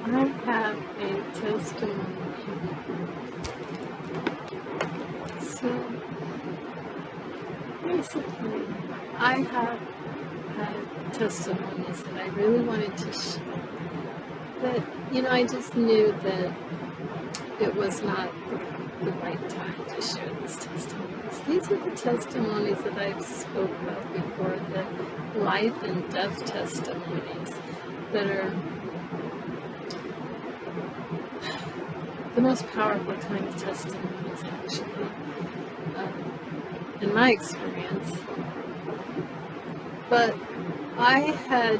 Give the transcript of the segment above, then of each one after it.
I have a testimony. So basically, I have had testimonies that I really wanted to share. But, I just knew that it was not the right time to share these testimonies. These are the testimonies that I've spoke of before, the life and death testimonies that are the most powerful kind of testimonies, actually, in my experience. But I had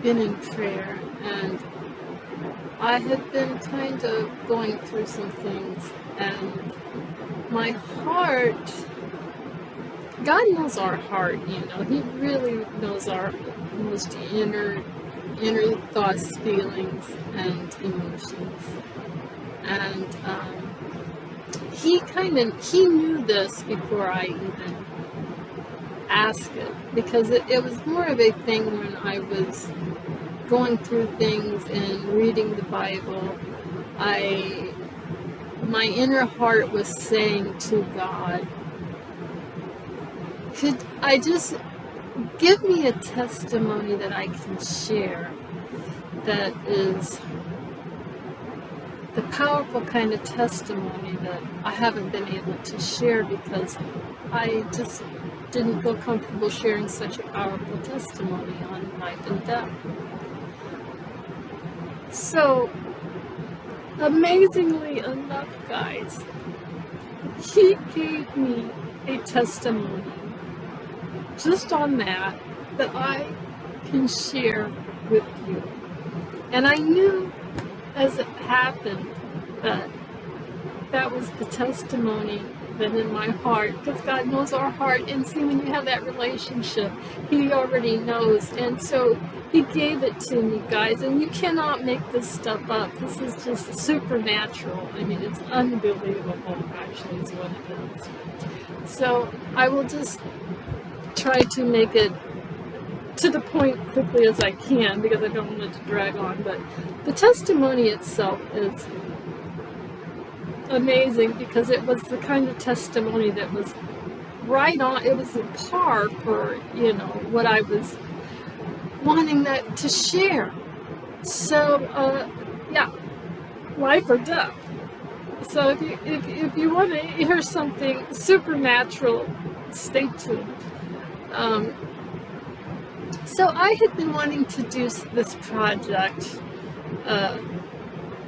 been in prayer, and I had been kind of going through some things, and my heart, God knows our heart, He really knows our most inner thoughts, feelings, and emotions. And He knew this before I even asked it, because it was more of a thing when I was going through things and reading the Bible. My inner heart was saying to God, could I just give me a testimony that I can share that is the powerful kind of testimony that I haven't been able to share because I just didn't feel comfortable sharing such a powerful testimony on life and death. So, amazingly enough, guys, He gave me a testimony just on that I can share with you. And I knew as it happened that was the testimony that in my heart, because God knows our heart, and see, when you have that relationship, He already knows. And so He gave it to me, guys, and you cannot make this stuff up. This is just supernatural. I mean, it's unbelievable, actually, is what it is. So I will just try to make it to the point quickly as I can, because I don't want it to drag on. But the testimony itself is amazing, because it was the kind of testimony that was right on. It was a par for, what I was wanting that to share. So, life or death. So if you want to hear something supernatural, stay tuned. So I had been wanting to do this project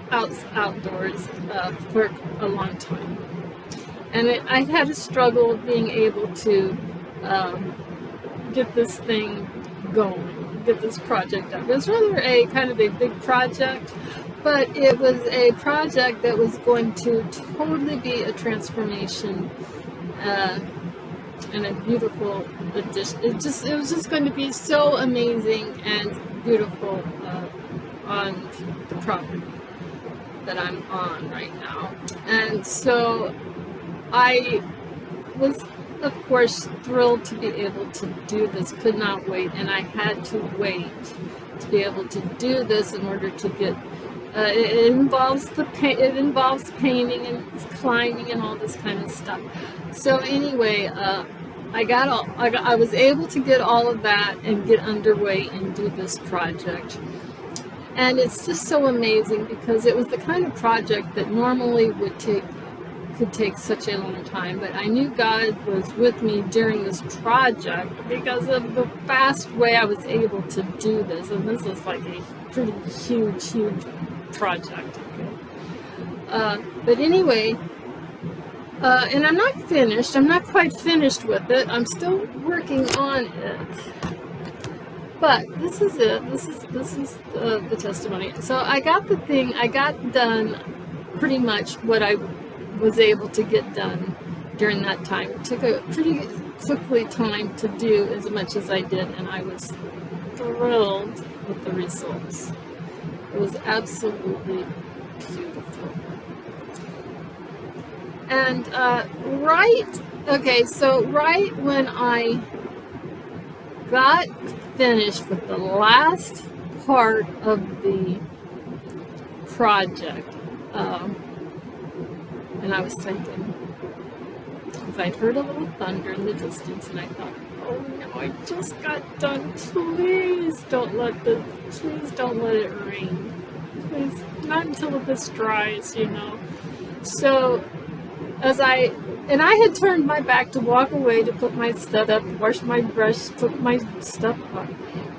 outdoors for a long time, and I had a struggle being able to get this thing going, get this project done. It was rather a kind of a big project, but it was a project that was going to totally be a transformation and a beautiful addition. It was just going to be so amazing and beautiful on the property that I'm on right now. And so I was, of course, thrilled to be able to do this, could not wait, and I had to wait to be able to do this in order to get it involves painting and climbing and all this kind of stuff. So anyway, I was able to get all of that and get underway and do this project. And it's just so amazing, because it was the kind of project that normally could take such a long time. But I knew God was with me during this project because of the fast way I was able to do this. And this is like a pretty huge project. Okay? But anyway, and I'm not finished. I'm not quite finished with it. I'm still working on it. But this is it. This is the testimony. So I got done pretty much what I was able to get done during that time. It took a pretty quickly time to do as much as I did, and I was thrilled with the results. It was absolutely beautiful. And right when I got finished with the last part of the project, and I was thinking, because I heard a little thunder in the distance, and I thought, oh no, I just got done. Please don't let it rain. Please, not until this dries, you know. So I had turned my back to walk away to put my stuff up, wash my brush, put my stuff up.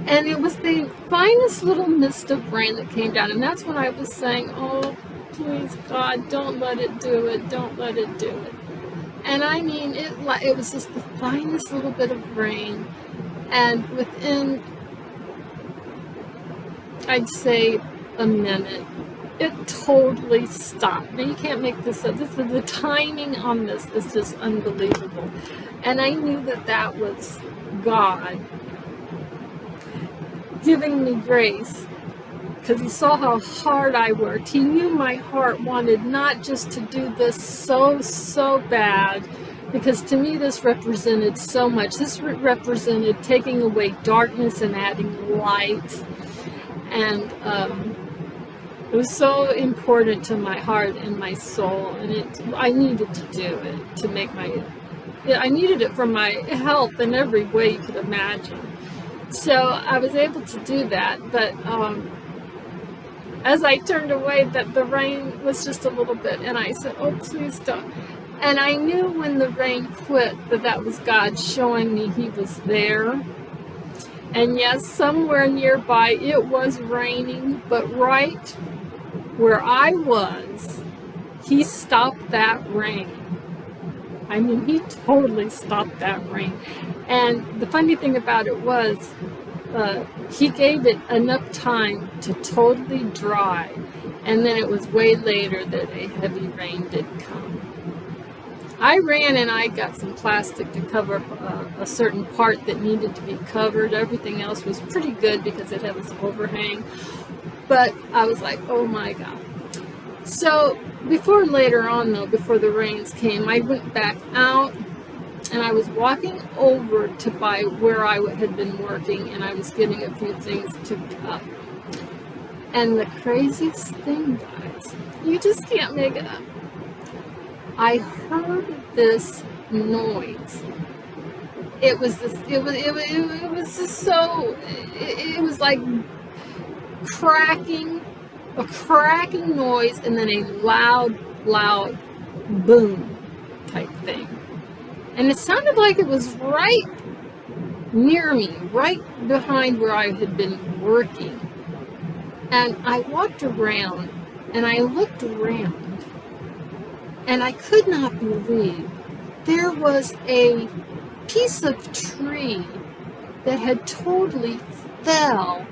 And it was the finest little mist of rain that came down. And that's when I was saying, oh, please, God, don't let it do it. Don't let it do it. And I mean, it was just the finest little bit of rain. And within, I'd say, a minute, it totally stopped. Now, you can't make this up. The timing on this is just unbelievable. And I knew that was God giving me grace, because he saw how hard I worked. He knew my heart wanted not just to do this so bad, because to me this represented so much. This represented taking away darkness and adding light. And it was so important to my heart and my soul, and I needed to do it to make I needed it for my health in every way you could imagine. So I was able to do that, but as I turned away, that the rain was just a little bit, and I said, oh, please don't. And I knew when the rain quit that was God showing me he was there. And yes, somewhere nearby it was raining, but right where I was, he stopped that rain. I mean, he totally stopped that rain. And the funny thing about it was, he gave it enough time to totally dry, and then it was way later that a heavy rain did come. I ran and I got some plastic to cover up a certain part that needed to be covered. Everything else was pretty good because it had this overhang. But I was like, oh my God. So later on though, before the rains came, I went back out and I was walking over to by where I had been working, and I was getting a few things tipped up. And the craziest thing, guys, you just can't make it up. I heard this noise. It was like a cracking noise, and then a loud boom type thing. And it sounded like it was right near me, right behind where I had been working. And I walked around and I looked around, and I could not believe there was a piece of tree that had totally fell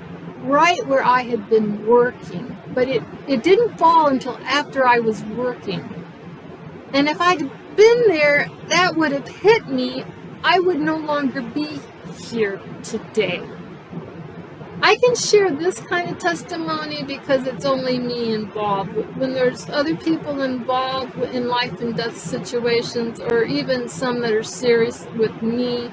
right where I had been working. But it didn't fall until after I was working. And if I'd been there, that would have hit me. I would no longer be here today. I can share this kind of testimony because it's only me involved. When there's other people involved in life and death situations, or even some that are serious with me,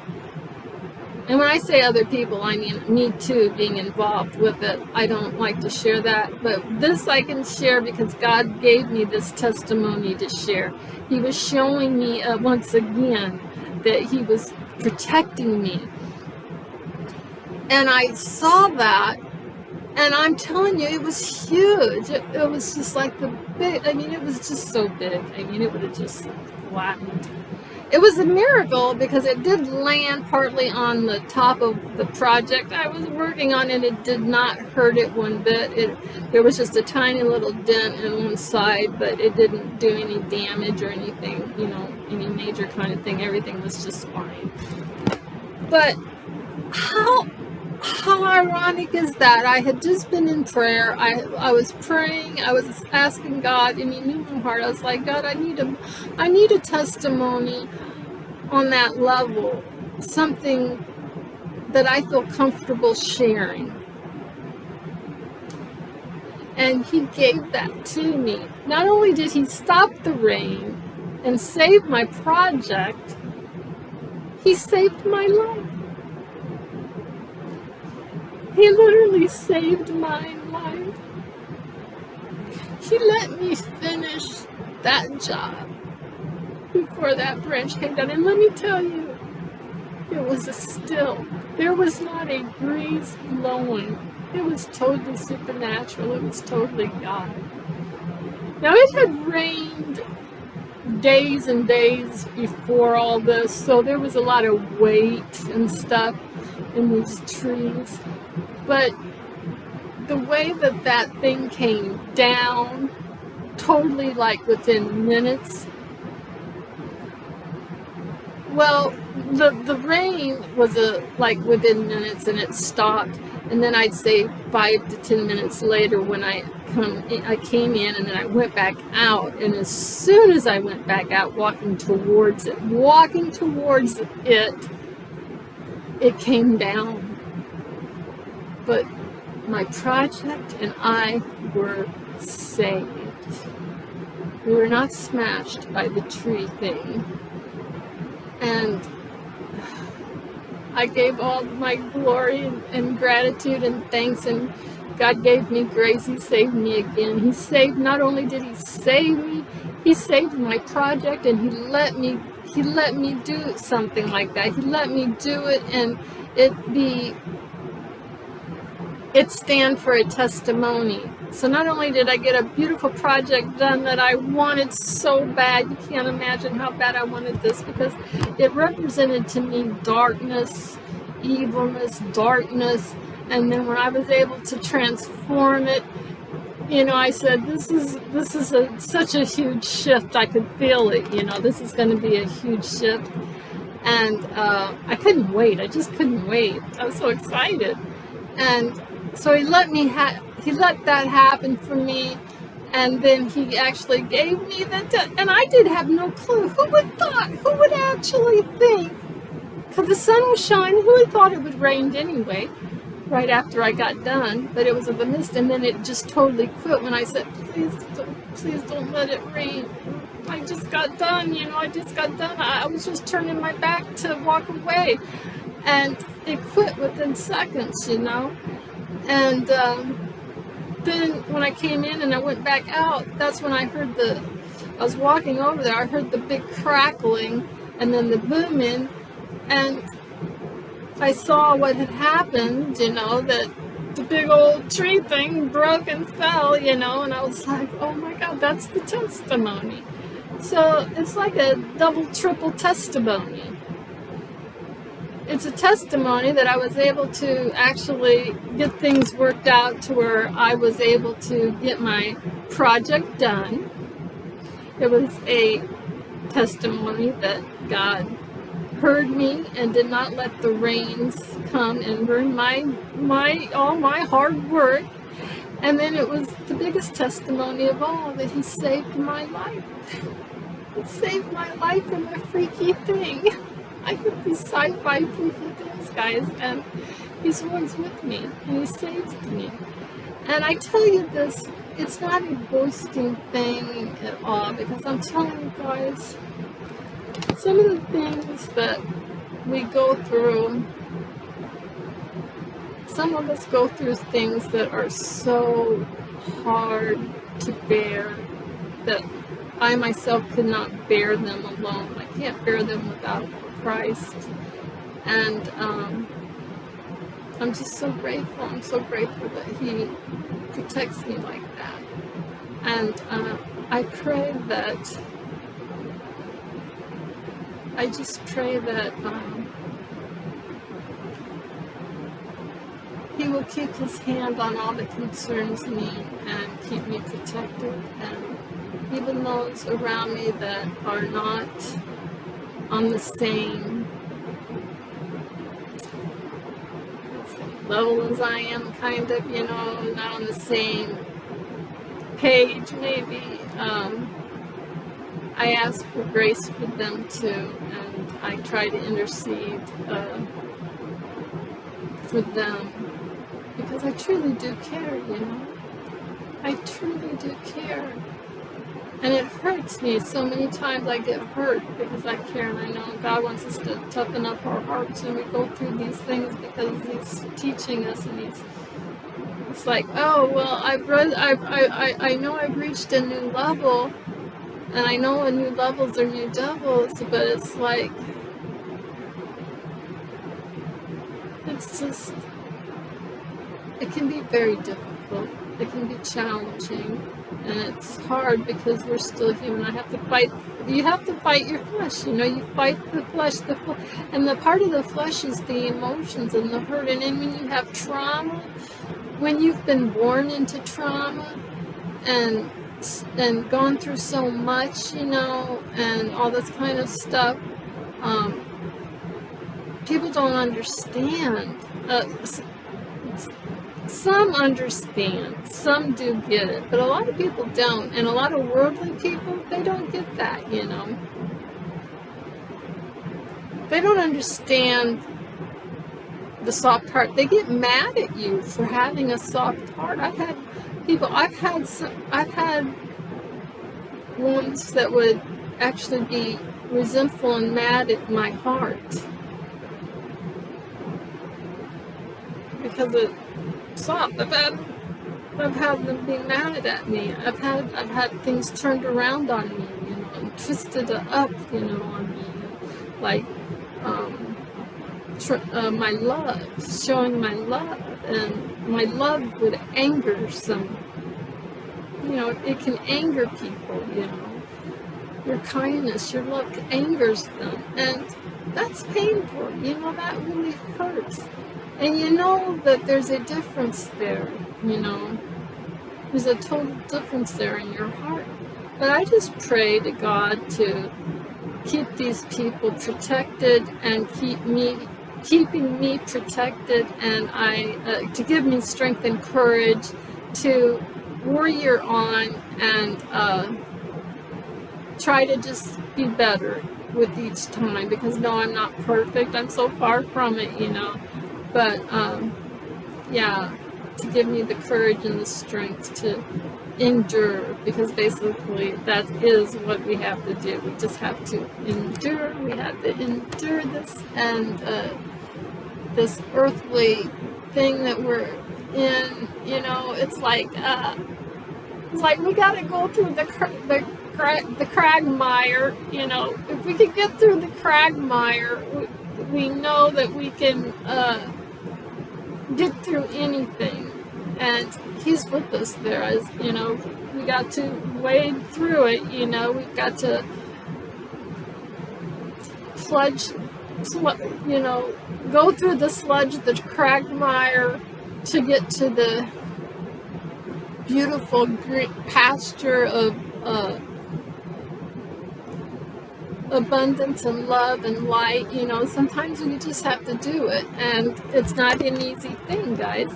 and when I say other people, I mean me too being involved with it. I don't like to share that, but this I can share because God gave me this testimony to share. He was showing me once again that he was protecting me. And I saw that, and I'm telling you, it was huge. It was just like it was just so big. I mean, it would have just flattened. It was a miracle because it did land partly on the top of the project I was working on, and it did not hurt it one bit. There was just a tiny little dent in one side, but it didn't do any damage or anything, any major kind of thing. Everything was just fine. But how ironic is that? I had just been in prayer. I was praying. I was asking God, and he knew my heart. I was like, God, I need a testimony on that level, something that I feel comfortable sharing. And he gave that to me. Not only did he stop the rain and save my project, he saved my life. He literally saved my life. He let me finish that job before that branch came down. And let me tell you, it was a still. There was not a breeze blowing. It was totally supernatural. It was totally God. Now, it had rained days and days before all this, so there was a lot of weight and stuff in these trees. But the way that that thing came down, totally like within minutes. Well, the rain was like within minutes, and it stopped. And then I'd say 5 to 10 minutes later, when I came in, and then I went back out. And as soon as I went back out, walking towards it, it came down. But my project and I were saved. We were not smashed by the tree thing. And I gave all my glory and gratitude and thanks, and God gave me grace. He saved me again. He saved, not only did He save me, He saved my project, and He let me do something like that. He let me do it, and it stand for a testimony. So not only did I get a beautiful project done that I wanted so bad, you can't imagine how bad I wanted this, because it represented to me darkness, evilness, darkness. And then when I was able to transform it, I said, this is such a huge shift. I could feel it. This is going to be a huge shift. And I couldn't wait. I just couldn't wait. I was so excited. And so He let that happen for me, and then He actually gave me and I did have no clue. Who would actually think? Because the sun was shining. Who had thought it would rain anyway? Right after I got done, but it was of a mist, and then it just totally quit when I said, please don't let it rain. I just got done. I was just turning my back to walk away, and it quit within seconds. And then when I came in and I went back out, that's when I was walking over there, I heard the big crackling and then the booming, and I saw what had happened, that the big old tree thing broke and fell, and I was like, oh my God, that's the testimony. So it's like a double, triple testimony. It's a testimony that I was able to actually get things worked out to where I was able to get my project done. It was a testimony that God heard me and did not let the rains come and burn all my hard work. And then it was the biggest testimony of all, that He saved my life. He saved my life from a freaky thing. I could be sci-fi freaky things, guys, and He's always with me, and He saved me. And I tell you this, it's not a boasting thing at all, because I'm telling you guys, some of the things that we go through, some of us go through things that are so hard to bear that I myself could not bear them alone. I can't bear them without Christ. And I'm just so grateful. I'm so grateful that He protects me like that. And I just pray that He will keep His hand on all that concerns me and keep me protected, and even those around me that are not on the same level as I am, kind of, not on the same page, maybe. I ask for grace for them too, and I try to intercede for them, because I truly do care, I truly do care. And it hurts me so many times. I get hurt because I care, and I know God wants us to toughen up our hearts, and we go through these things because He's teaching us, and it's like, oh well, I know I've reached a new level, and I know a new levels are new devils, but it's like, it's just, it can be very difficult. It can be challenging, and it's hard because we're still human. I have to fight. You have to fight your flesh. You know, you fight the flesh, and the part of the flesh is the emotions and the hurt. And then when you have trauma, when you've been born into trauma, and gone through so much, you know, and all this kind of stuff, people don't understand. Some understand, some do get it, but a lot of people don't, and a lot of worldly people, they don't get that, you know. They don't understand the soft heart. They get mad at you for having a soft heart. I've had ones that would actually be resentful and mad at my heart because it's soft. I've had them be mad at me. I've had things turned around on me, you know, and twisted up, you know, on me, like my love, showing my love, and my love would anger some. You know, it can anger people, you know. Your kindness, your love angers them, and that's painful, you know, that really hurts. And you know that there's a difference there, you know. There's a total difference there in your heart. But I just pray to God to keep these people protected and keeping me protected, and to give me strength and courage to warrior on and try to just be better with each time, because no, I'm not perfect. I'm so far from it, you know. But yeah, to give me the courage and the strength to endure, because basically that is what we have to do. We just have to endure. We have to endure this and this earthly thing that we're in. You know, it's like we got to go through the quagmire. You know, if we can get through the quagmire, we know that we can get through anything, and He's with us there. As you know, we got to wade through it. You know, we've got to go through the sludge, the quagmire, to get to the beautiful green pasture of abundance and love and light. You know, sometimes we just have to do it, and it's not an easy thing, guys.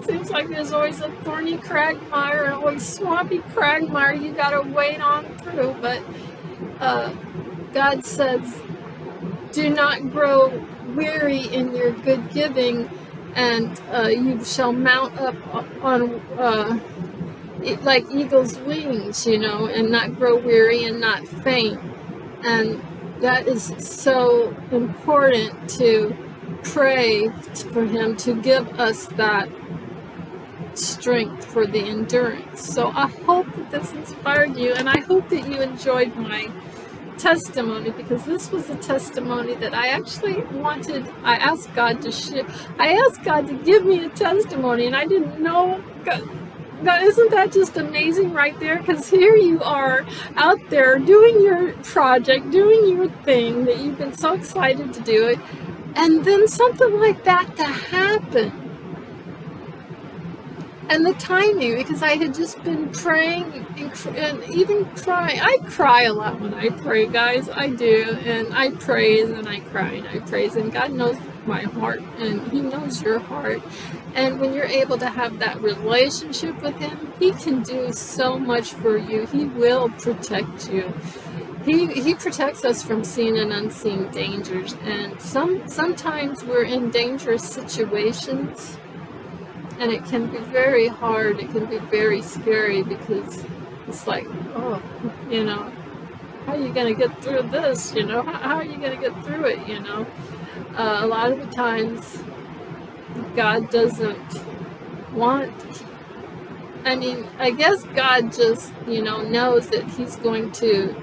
Seems like there's always a thorny quagmire and always swampy quagmire you gotta wade on through. But God says, do not grow weary in your good giving, and you shall mount up on like eagle's wings, you know, and not grow weary and not faint. And that is so important, to pray for Him to give us that strength for the endurance. So I hope that this inspired you, and I hope that you enjoyed my testimony, because this was a testimony that I actually wanted. I asked God to give me a testimony, and I didn't know. God, isn't that just amazing right there? Because here you are out there doing your project, doing your thing that you've been so excited to do it, and then something like that to happen. And the timing, because I had just been praying and even crying. I cry a lot when I pray, guys. I do. And I praise and I cry and I praise. And God knows my heart, and He knows your heart. And when you're able to have that relationship with Him, He can do so much for you. He will protect you. He protects us from seen and unseen dangers. And sometimes we're in dangerous situations. And it can be very hard, it can be very scary, because It's like, oh, you know, how are you going to get through this? You know, how are you going to get through it? You know, a lot of the times God doesn't want, I mean, I guess God just, you know, knows that he's going to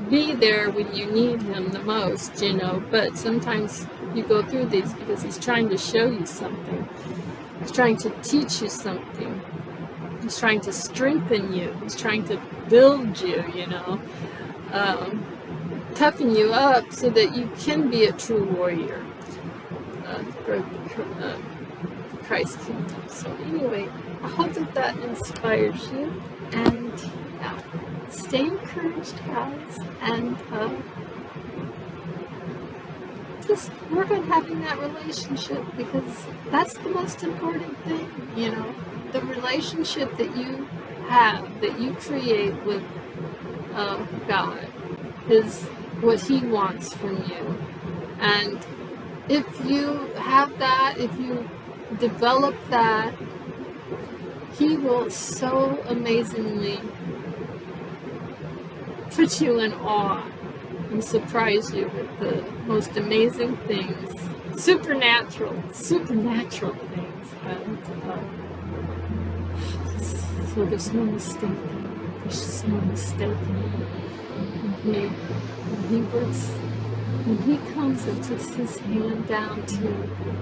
be there when you need him the most, you know, but sometimes you go through these because he's trying to show you something. He's trying to teach you something. He's trying to strengthen you. He's trying to build you, you know, toughen you up so that you can be a true warrior for Christ's kingdom. So anyway, I hope that inspires you, and yeah, stay encouraged, guys, and just work on having that relationship, because that's the most important thing, you know, the relationship that you have, that you create with God is what he wants from you. And if you have that, if you develop that, he will so amazingly put you in awe and surprise you with the most amazing things, supernatural things. And so there's no mistaking. There's just no mistaking. When he works, when he comes and puts his hand down to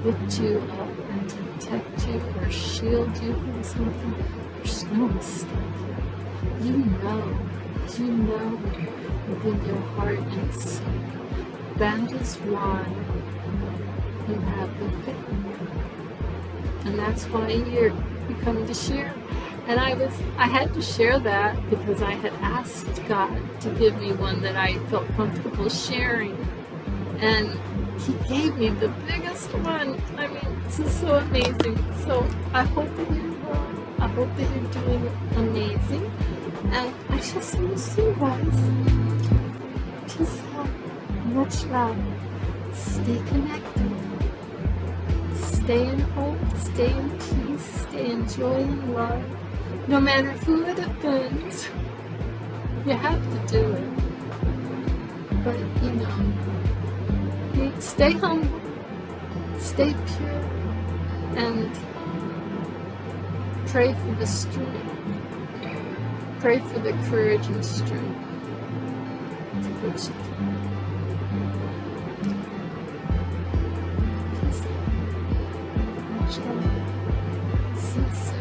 lift you up and to protect you or shield you from something, there's no mistaking. You know within your heart and soul. That is why you have the faith. And that's why you come to share. And I had to share that because I had asked God to give me one that I felt comfortable sharing. And he gave me the biggest one. I mean, this is so amazing. So I hope that you're well. I hope that you're doing amazing. And I shall see you soon, guys. Peace out. Much love. Stay connected. Stay in hope. Stay in peace. Stay in joy and love. No matter who it offends, you have to do it. But, you know, stay humble, stay pure, and pray for the strength. Pray for the courage and strength to put you through. Peace out. Much love. See you soon.